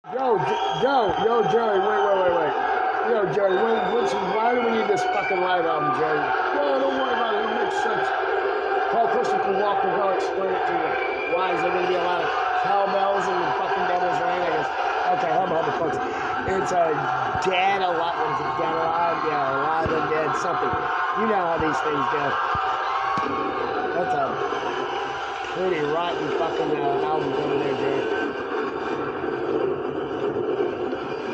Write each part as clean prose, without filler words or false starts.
Yo, Jerry, wait. Yo, Jerry, why do we need this fucking live album, Jerry? No, don't worry about it. It makes sense. Paul Christian can walk the go explain it to you. Why is there going to be a lot of cowbells in the fucking Devil's Rain? I guess. Okay, hold folks. It's a dead alive. What is it? Dead alive? Yeah, alive and dead something. You know how these things go. That's a pretty rotten fucking album over there, Jerry.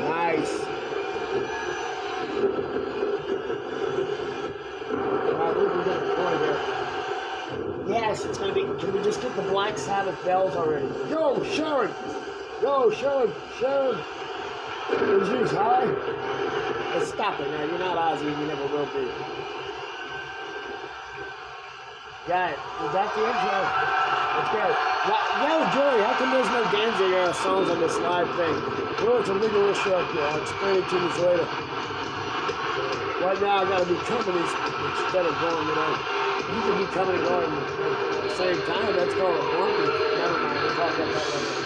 Nice. We can get the point here. Yes, it's gonna be. Can we just get the Black Sabbath bells already? Yo, Sharon! Sharon! Is yours high? Hey, stop it now. You're not Ozzy and you never will be. Got it. We got the intro. Let's go. Yo, Joey, how come there's no Danzig songs on this live thing? Well, it's a legal issue up here. I'll explain it to you later. Right now, I gotta be coming instead of going, You can be coming and going at the same time. That's called a bumpy. Never mind. We'll talk about that later.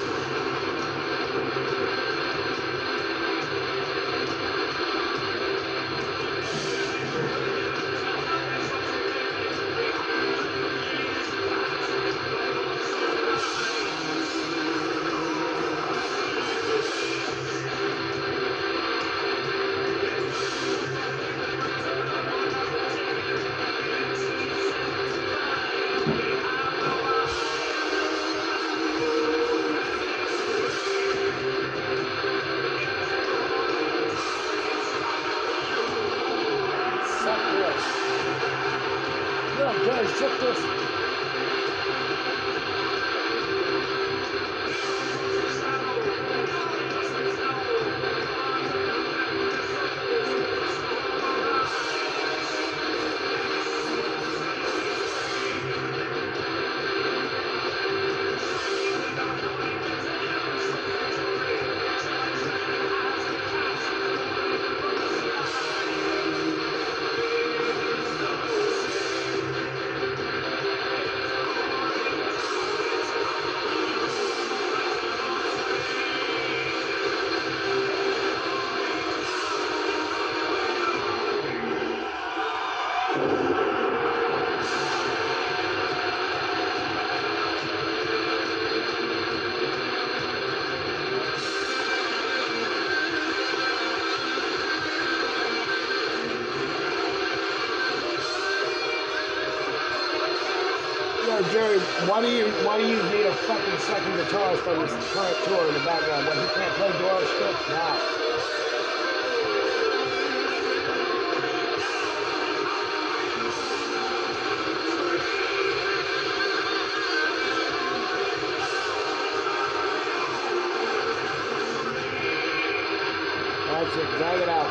Check this. Jerry, why do you need a fucking second guitarist for this current tour in the background? What, he can't play Doris Strip? Nah. That's it, drag it out.